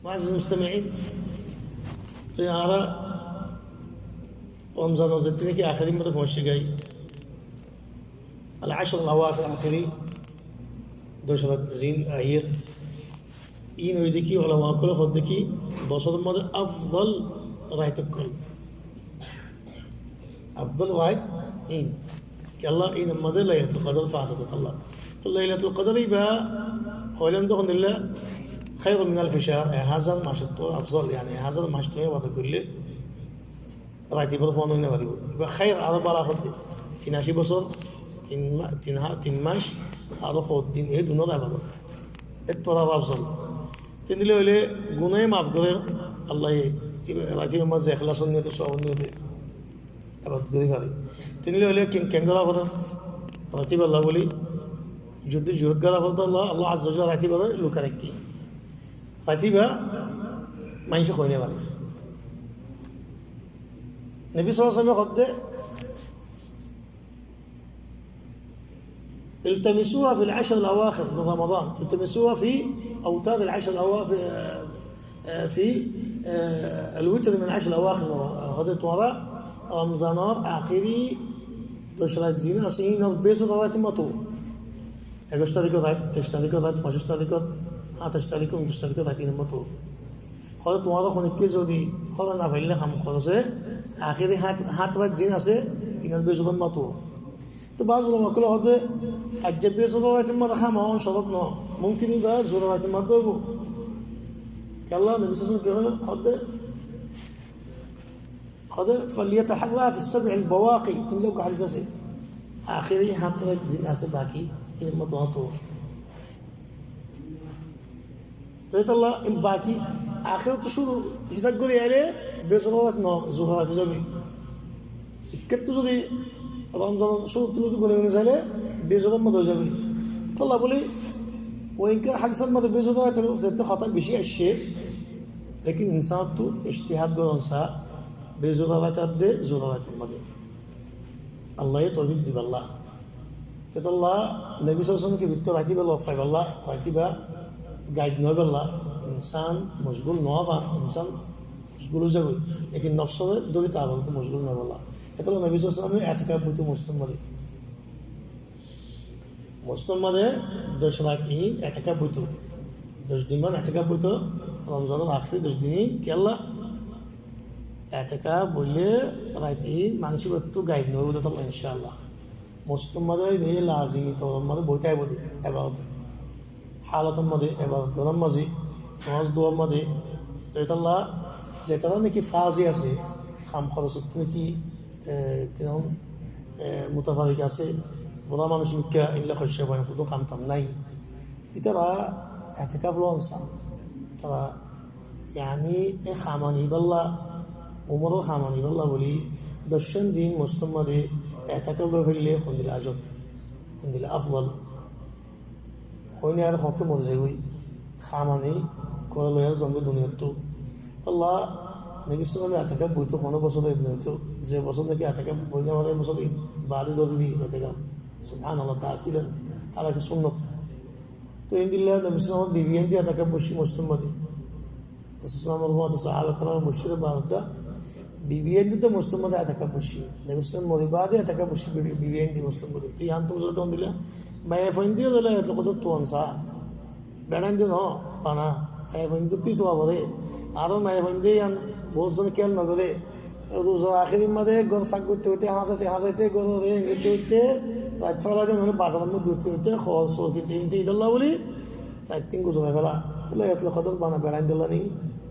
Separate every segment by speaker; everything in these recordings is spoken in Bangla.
Speaker 1: معزز المستمعين طيارة رمضان وزدتني كي آخرين مرة في وشي جاي العشر الأواخر الآخرين دوشرة زين أهير إين ويدكي علماء كل خدكي بصر ماذا أفضل رايت الكل أفضل رايت إين كالله إين ماذا ليلة القدر فاسدت الله ليلة القدر يبقى قولن دخل الله خير من ألف شهر هذا ما شطور أفضل يعني هذا ما شطور وهذا كله رايت يبقى فانونا وهذا يبقى خير على بالا خد كناشي بصر تنها تنماش على خد دين إيه دون هذا بدر التورا أفضل تندلي ولا غناء ما أفكره الله رايت يبقى ما زي خلاص النية تسوى النية أبد غريب هذا تندلي ولا كنغلا بدر رايت يبقى الله ولي جد جود قال فضل الله عز وجل رايت يبقى لو كركي رايت يبقى ما ينشخ وينه ولا النبي صلى الله عليه وسلم قد التمسوها في العشر الأواخر من رمضان التمسوها في أوتاد العشر الأواخر في الوتر من العشر الأواخر غدت وراء رمضان آخري تشترك زينة سين البيس ضرات مطو تشتركوا ذات ما تشتركوا ذات المطو خود তোমাদের খনিকে যদি খোলা না পাইলে কাম করছে আখেরি হাত রাত জিন আছে ইনার বেজন মাতো তো বাজু মকল হতে আজ্জে বেজন রাত মা রাখা মাওন শরত ন মুমকিন বা জোর রাত মা দেব আল্লাহ নবী সাল্লাল্লাহু আলাইহি ওয়াসাল্লাম হতে فليتحرى في السبع البواقي ان لو قاعد اساسي اخري হাত রাত জিন আছে বাকি ইনার মতো তো এটা বাকি আখের তো শুধু হিসাব করে এলে বেসরত ন জোহরাত যাবে একটু যদি রমজান শুধু তুলে তো বলে চাইলে বেজরের মতো যাবে তো আল্লাহ বলি ওইকে হাদিসের মধ্যে বেজরের যেতে কথা বেশি আসছে লেকিন ইনসান তো ইজতিহাদ করন সা বেজরের দে জোহরাতের মধ্যে আল্লাহ তৌফিক দিব আল্লাহ তো আল্লাহ নবী সাল্লাল্লাহু আলাইহি ওয়াসাল্লাম কি ভিতর রাখিবা লক পাইবা আল্লাহ রাখিবা গাইড নয় বললা ইনসান মশগুল নবা ইনসান মশগুল হয়ে যাবে লেকিন নফসরে দরিত আবার তো মশগুল নয় বললা এটা হলো নবী সাল্লাল্লাহু আলাইহি ওয়াসাল্লাম এতকাব বইতো মুসলিম মাদে 10 রাত ঈদ এতকাব বইতো 10 দিন মান এতকাব বইতো রমজানের আখরি 10 দিনই কি আল্লাহ এতকাব বললে রাত ঈদ মানুষের একটু গাইড নয় বলতে আল্লাহ ইনশাআল্লাহ মুসলিম মাদে বে লাজিমি তো মাদে বইতাই বলি এবাদত حالة الماضي إبا قرآن ماضي نماز دوام ماضي তো এটা আল্লাহ যেটা নাকি ফাজি আছে খাম খরচত নাকি কিরকম মোতাফারিক আছে বড় মানুষ মিক্কা ইল্লা খরচা পায় কোনো কাম টাম নাই তারা এতেকাফ লনসা তারা ইয়ানি এ খামানি বাল্লা উমরের খামানি বাল্লা বলি দর্শন দিন মুসলিম মাদে এতেকাফ ফেললে খুন্দিলে আজব খুন্দিলে আফদল হয়নি আর হত মরে যাবই খামানি করে লইয়া জঙ্গল দুনিয়ার তো আল্লাহ নবী সাল্লাল্লাহু আলাইহি ওয়াসাল্লাম বইতো কোনো বছর ঈদ নয়তো যে বছর নাকি আটাকা বই না আমাদের বছর ঈদ বাদে ধরে দিই এটাকা সুবহানাল্লাহ তাকিদান আর কি সুন্নত তো ইনদিল্লাহ নবী সাল্লাল্লাহু আলাইহি ওয়াসাল্লাম বিবিয়ান দিয়ে আটাকা বসি মুসলিম মাদি রাসূলুল্লাহ মুহাম্মদ সাহাবা کرام বসিতে বাদা বিবিয়ান দিয়ে মুসলিম মাদি আটাকা বসি নবী সাল্লাল্লাহু আলাইহি ওয়াসাল্লাম বাদে আটাকা বসি বিবিয়ান দিয়ে মুসলিম মাদি তুই আনতো যত দিলা মায়ে ফন্দিও দিলে এত কত তোনসা বেড়ান দিন পানা মায়ে ফন্দি তুই তো আবরে আরও মায়ে ফন্দি আন বহুজন খেয়াল নগরে রোজার আখেরির মাঝে গর শাক করতে হইতে হাসাইতে গর রে করতে হইতে রাত ফেলা দিন হলে বাজারের মধ্যে ধরতে হইতে খরচ কিনতে কিনতে ইদাল্লা বলি রাত তিন গুজরাই ফেলা তাহলে এত কত বানা বেড়ান দিল নি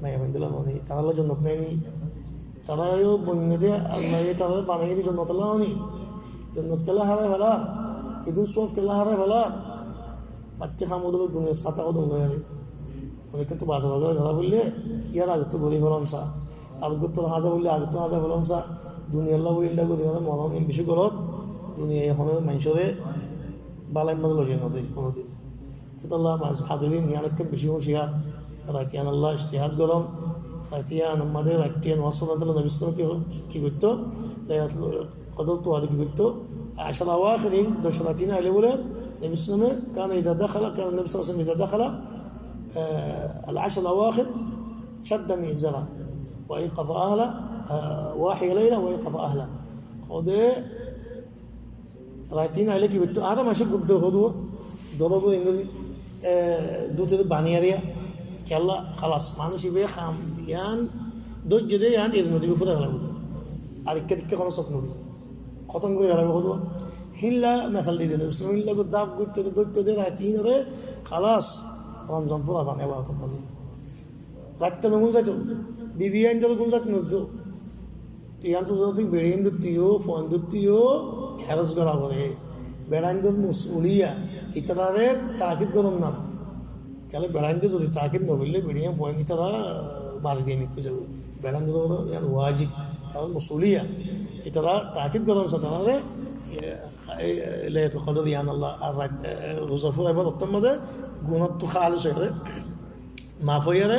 Speaker 1: মায়ে ফন্দি দিল নি তারা জন্য নেয়নি তারাও বন্য দিয়ে আল্লাহ তারা বানাই দিয়ে জন্য তোলা নি জন্নত খেলা হারায় ফেলা ঈদুল সোয়াব খেলা হারায় ফেলা বাচ্চা খামদুল দুনিয়ার সাথে কদম হয়ে অনেকে তো বাজার কথা বললে ইয়ার আগে তো গরিব হলনসা আগত তো হাজা বললে আগত হাজা হলনসা দুনিয়া আল্লাহ বলিল্লা গরিব মরণ বেশি করত দুনিয়া এখন মানুষরে বালাই মধ্যে লজিয়ে নদী কোনোদিন তো আল্লাহ মাঝ হাদিন ইয়ানকে বেশি হুঁশিয়ার রাতিয়ান আল্লাহ ইশতিহাদ গরম রাতিয়ান আমাদের রাতিয়ান ওয়াসলাতুল্লাহ নবী সাল্লাল্লাহু কি করতো কদর তো আদি কি করতো عشر أواخر دشراتين عليه ولا النبي صلى الله عليه وسلم كان إذا دخل كان النبي صلى الله عليه وسلم إذا دخل العشر الأواخر شد مئزرا وأيقظ أهله واحي ليلة وأيقظ أهله خذ رايتين عليك بتو هذا ما شو قبضه خذوه ضربه إنه دوتة بانيريا كلا خلاص ما نشي بيه خام يان دوت جدي يان إذا ندي بفضل على بده على كده خلاص سكنوا خطن قوي على بخذوه هلا مثلا دي ده بس هلا قد داب قلت دوت ده رايتين ده خلاص رمضان فضل فان يبغى تمزح রাখতে না গুঞ্জাতো বিবিআইন তো গুঞ্জাত নতো তিয়ান তো যদি বেড়িন দিও ফোন দিও হ্যারাস করা করে বেড়াইন তো মুসউলিয়া ইতারে তাকিদ করুন না কেলে বেড়াইন তো যদি তাকিদ না বললে বেড়িয়ে ফোন ইতারা মারি দিয়ে নিতে যাবে বেড়াইন তো ইয়ান ওয়াজিব তাহলে মুসউলিয়া ইতারা তাকিদ করুন সাতারে লাইলাতুল কদর ইয়ান আল্লাহ আর রোজা ফুরা এবার উত্তম মধ্যে গুণত্ব খালিস হয়ে মাফ হইয়ারে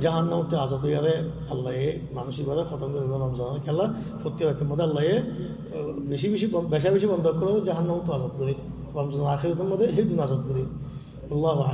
Speaker 1: জাহান্নামতে আজাদ হইয়ারে আল্লাহ মানসিক ভাবে খতম করে রমজান খেলা সত্যি হইতে মধ্যে আল্লাহ বেশি বেশি বন্ধ করে জাহান্নামতে আজাদ করি রমজান আখিরাতের মধ্যে সেই দিন আজাদ করি আল্লাহ